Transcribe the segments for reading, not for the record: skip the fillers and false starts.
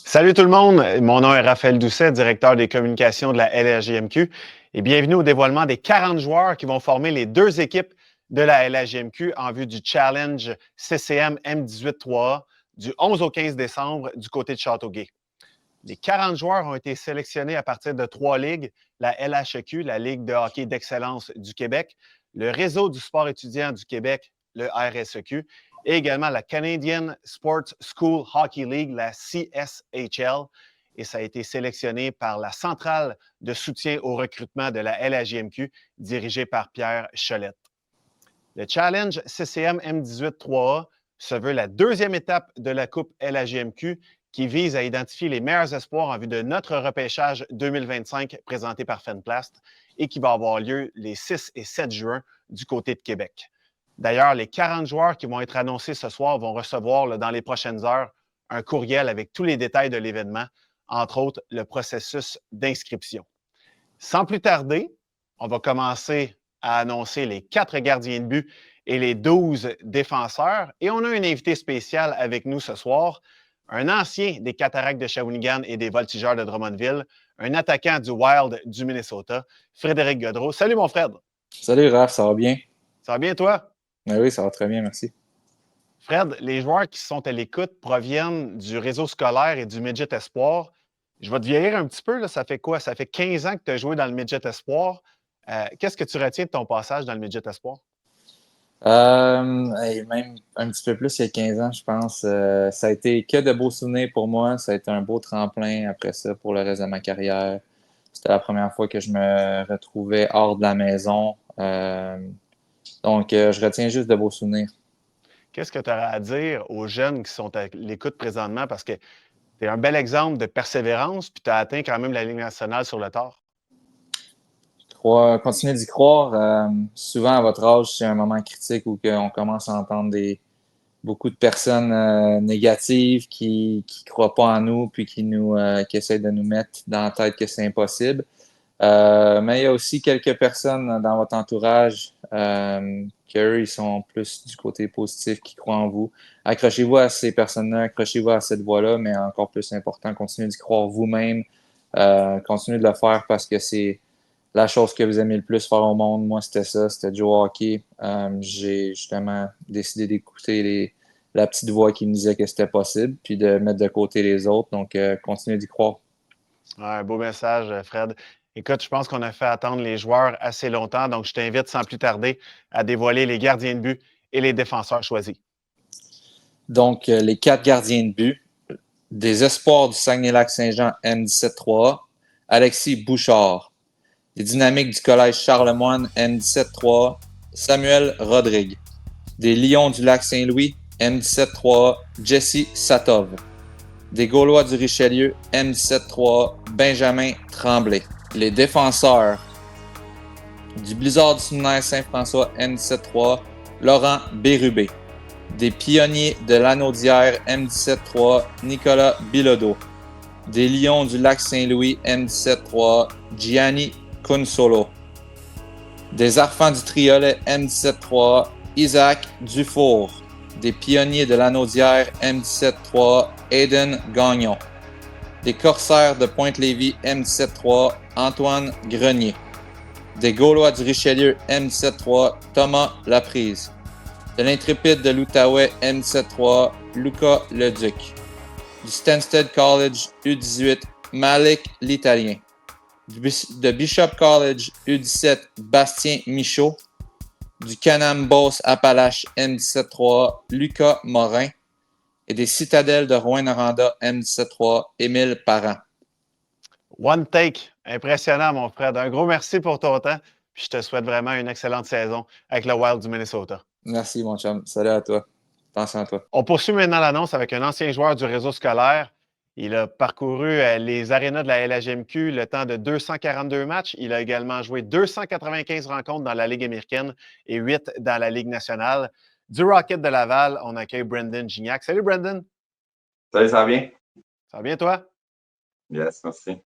Salut tout le monde, mon nom est Raphaël Doucet, directeur des communications de la LHJMQ et bienvenue au dévoilement des 40 joueurs qui vont former les deux équipes de la LHJMQ en vue du Challenge CCM M18-3A du 11 au 15 décembre du côté de Châteauguay. Les 40 joueurs ont été sélectionnés à partir de trois ligues, la LHEQ, la Ligue de hockey d'excellence du Québec, le Réseau du sport étudiant du Québec, le RSEQ, et également la Canadian Sports School Hockey League, la CSHL. Et ça a été sélectionné par la centrale de soutien au recrutement de la LHJMQ, dirigée par Pierre Cholette. Le Challenge CCM M18-3A se veut la deuxième étape de la Coupe LHJMQ qui vise à identifier les meilleurs espoirs en vue de notre repêchage 2025 présenté par Fenplast et qui va avoir lieu les 6 et 7 juin du côté de Québec. D'ailleurs, les 40 joueurs qui vont être annoncés ce soir vont recevoir dans les prochaines heures un courriel avec tous les détails de l'événement, entre autres le processus d'inscription. Sans plus tarder, on va commencer à annoncer les 4 gardiens de but et les 12 défenseurs. Et on a un invité spécial avec nous ce soir, un ancien des Cataractes de Shawinigan et des Voltigeurs de Drummondville, un attaquant du Wild du Minnesota, Frédéric Gaudreau. Salut mon Fred! Salut Raph, ça va bien? Ça va bien toi? Oui, ça va très bien, merci. Fred, les joueurs qui sont à l'écoute proviennent du réseau scolaire et du Midget Espoir. Je vais te vieillir un petit peu, là. Ça fait quoi? Ça fait 15 ans que tu as joué dans le Midget Espoir. Qu'est-ce que tu retiens de ton passage dans le Midget Espoir? Même un petit peu plus il y a 15 ans, je pense. Ça a été que de beaux souvenirs pour moi. Ça a été un beau tremplin après ça pour le reste de ma carrière. C'était la première fois que je me retrouvais hors de la maison. Je retiens juste de beaux souvenirs. Qu'est-ce que tu auras à dire aux jeunes qui sont à l'écoute présentement? Parce que tu es un bel exemple de persévérance, puis tu as atteint quand même la Ligue nationale sur le tard. Continuez d'y croire. Souvent, à votre âge, c'est un moment critique où on commence à entendre beaucoup de personnes négatives qui croient pas en nous puis qui essayent de nous mettre dans la tête que c'est impossible. Mais il y a aussi quelques personnes dans votre entourage qu'eux, ils sont plus du côté positif, qui croient en vous. Accrochez-vous à ces personnes-là, accrochez-vous à cette voie-là, mais encore plus important, continuez d'y croire vous-même. Continuez de le faire parce que c'est la chose que vous aimez le plus faire au monde. Moi, c'était ça, c'était de jouer au hockey. J'ai justement décidé d'écouter la petite voix qui me disait que c'était possible, puis de mettre de côté les autres. Donc, continuez d'y croire. Ouais, un beau message, Fred. Écoute, je pense qu'on a fait attendre les joueurs assez longtemps, donc je t'invite sans plus tarder à dévoiler les gardiens de but et les défenseurs choisis. Donc, les 4 gardiens de but des espoirs du Saguenay-Lac-Saint-Jean M17-3A, Alexis Bouchard. Des dynamiques du collège Charlemagne M17-3A, Samuel Rodrigue. Des Lions du Lac-Saint-Louis M17-3A, Jesse Satov. Des Gaulois du Richelieu M17-3A, Benjamin Tremblay. Les défenseurs du Blizzard du Séminaire Saint-François M17-3A, Laurent Bérubé. Des Pionniers de l'Anaudière M17-3A, Nicolas Bilodeau. Des Lions du Lac-Saint-Louis M17-3A, Gianni Consolo. Des Arfans du Triolet M17-3A, Isaac Dufour. Des Pionniers de l'Anaudière M17-3A, Aiden Gagnon. Des Corsaires de Pointe-Lévis M17-3A, Antoine Grenier. Des Gaulois du Richelieu M17-3A, Thomas Laprise. De l'Intrépide de l'Outaouais M17-3A, Luca Leduc. Du Stansted College U18, Malik l'Italien. De Bishop College U17, Bastien Michaud. Du Canam Beauce Appalaches M17-3A, Lucas Morin. Et des Citadelles de Rouyn-Noranda M17-3A, Émile Parent. One take. Impressionnant, mon frère. Un gros merci pour ton temps. Puis je te souhaite vraiment une excellente saison avec le Wild du Minnesota. Merci, mon chum. Salut à toi. Attention à toi. On poursuit maintenant l'annonce avec un ancien joueur du réseau scolaire. Il a parcouru les arénas de la LHMQ le temps de 242 matchs. Il a également joué 295 rencontres dans la Ligue américaine et 8 dans la Ligue nationale. Du Rocket de Laval, on accueille Brendan Gignac. Salut Brendan. Salut, ça va bien? Ça va bien toi? Yes, merci.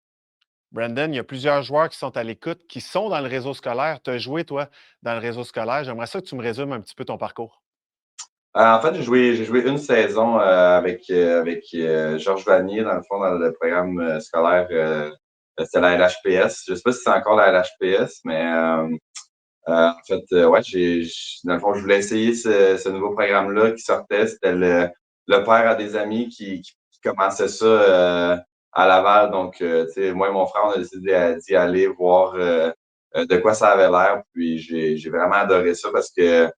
Brendan, il y a plusieurs joueurs qui sont à l'écoute, qui sont dans le réseau scolaire. Tu as joué, toi, dans le réseau scolaire. J'aimerais ça que tu me résumes un petit peu ton parcours. En fait, j'ai joué une saison avec Georges Vanier, dans le fond, dans le programme scolaire. C'était la LHPS. Je sais pas si c'est encore la LHPS, mais en fait, ouais, dans le fond, je voulais essayer ce nouveau programme-là qui sortait. C'était le père à des amis qui commençait ça à Laval. Donc, tu sais, moi et mon frère, on a décidé d'y aller voir de quoi ça avait l'air. Puis, j'ai vraiment adoré ça parce que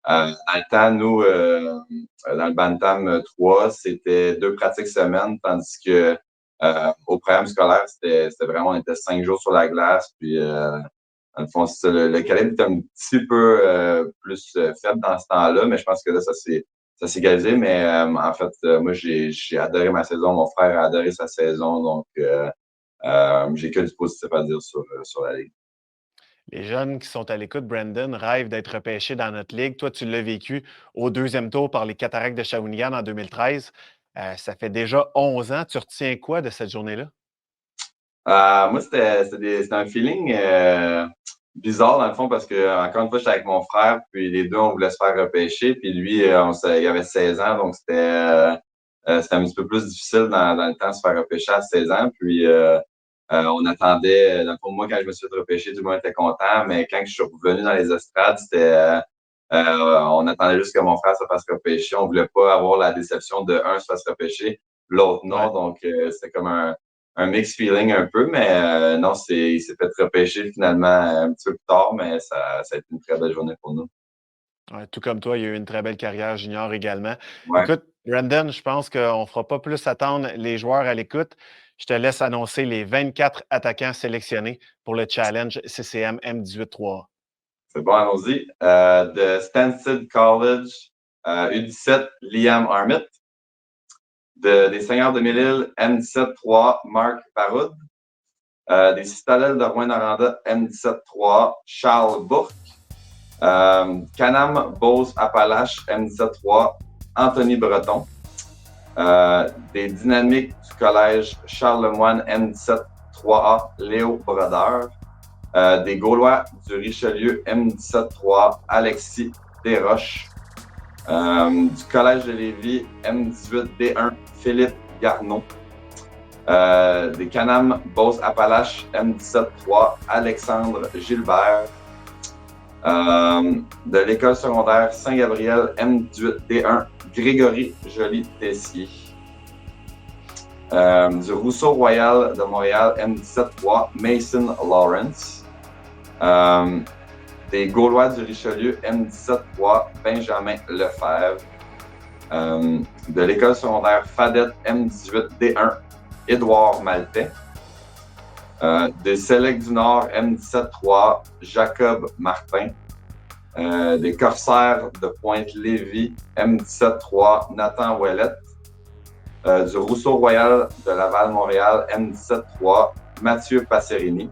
dans le temps, nous, dans le Bantam 3, c'était 2 pratiques semaine, tandis que au programme scolaire, c'était vraiment, on était 5 jours sur la glace. Puis, dans le fond, le calibre est un petit peu plus faible dans ce temps-là, mais je pense que là, ça s'est égalisé. Mais en fait, moi, j'ai adoré ma saison. Mon frère a adoré sa saison. Donc, j'ai que du positif à dire sur la Ligue. Les jeunes qui sont à l'écoute, Brandon, rêvent d'être repêchés dans notre ligue. Toi, tu l'as vécu au deuxième tour par les Cataractes de Shawinigan en 2013. Ça fait déjà 11 ans. Tu retiens quoi de cette journée-là? Moi, c'était un feeling bizarre, dans le fond, parce que, encore une fois, j'étais avec mon frère, puis les deux, on voulait se faire repêcher, puis lui, il avait 16 ans, donc c'était un petit peu plus difficile dans le temps de se faire repêcher à 16 ans, puis on attendait, dans le fond, moi, quand je me suis fait repêcher, tout le monde était content, mais quand je suis revenu dans les estrades, on attendait juste que mon frère se fasse repêcher, on voulait pas avoir la déception de un se fasse repêcher, l'autre non, Ouais. donc c'était comme un mixed feeling un peu, mais non, il s'est fait repêcher finalement un petit peu plus tard, mais ça a été une très belle journée pour nous. Ouais, tout comme toi, il y a eu une très belle carrière junior également. Ouais. Écoute, Brandon, je pense qu'on ne fera pas plus attendre les joueurs à l'écoute. Je te laisse annoncer les 24 attaquants sélectionnés pour le challenge CCM M18-3A. C'est bon, allons-y. De Stansted College, U17, Liam Armit. Des Seigneurs de Mille-Îles, M17-3, Marc Baroud. Des Citadelles de Rouyn-Noranda, M17-3, Charles Bourque. Canam Beauce Appalaches, M17-3, Anthony Breton. Des Dynamiques du Collège Charlemagne, M17-3A, Léo Brodeur. Des Gaulois du Richelieu, M17-3, Alexis Desroches. Du Collège de Lévis, M18-D1, Philippe Garneau. Des Canam Beauce Appalaches, M17-3, Alexandre Gilbert. De l'école secondaire Saint-Gabriel, M18-D1, Grégory Joly-Tessier. Du Rousseau Royal de Montréal, M17-3, Mason Lawrence. Des Gaulois du Richelieu, M17-3, Benjamin Lefebvre. De l'école secondaire Fadette, M18-D1, Édouard Maltais. Des Selects du Nord, M17-3, Jacob Martin. Des Corsaires de Pointe-Lévis, M17-3, Nathan Ouellette. Du Rousseau Royal de Laval-Montréal, M17-3, Mathieu Passerini.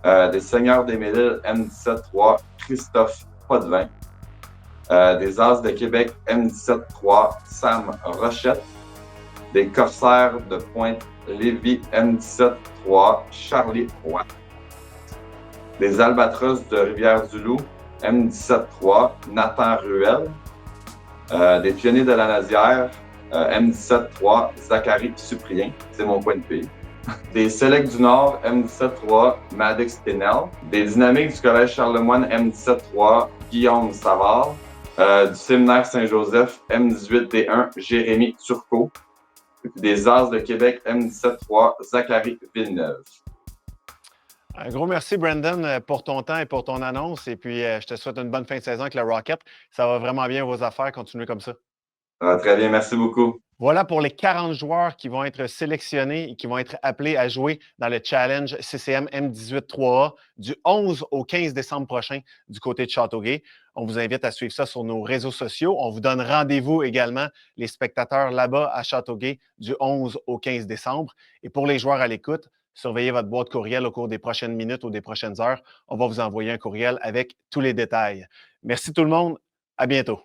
Des Seigneurs des Mille-Îles, M17-3, Christophe Potvin. Des As de Québec, M17-3, Sam Rochette. Des Corsaires de Pointe-Lévis, M17-3, Charlie Roy. Des Albatros de Rivière-du-Loup, M17-3, Nathan Ruel. Des Pionniers de la Nazière, M17-3, Zachary Suprien. C'est mon coin de pays. Des Selects du Nord, M17-3, Maddox Pinel. Des Dynamiques du Collège Charlemagne, M17-3, Guillaume Savard. Du Séminaire Saint-Joseph, M18-D1, Jérémy Turcot. Des As de Québec, M17-3, Zachary Villeneuve. Un gros merci, Brandon, pour ton temps et pour ton annonce. Et puis, je te souhaite une bonne fin de saison avec le Rocket. Ça va vraiment bien vos affaires. Continuez comme ça. Très bien, merci beaucoup. Voilà pour les 40 joueurs qui vont être sélectionnés et qui vont être appelés à jouer dans le Challenge CCM M18-3A du 11 au 15 décembre prochain du côté de Châteauguay. On vous invite à suivre ça sur nos réseaux sociaux. On vous donne rendez-vous également, les spectateurs là-bas à Châteauguay, du 11 au 15 décembre. Et pour les joueurs à l'écoute, surveillez votre boîte courriel au cours des prochaines minutes ou des prochaines heures. On va vous envoyer un courriel avec tous les détails. Merci tout le monde. À bientôt.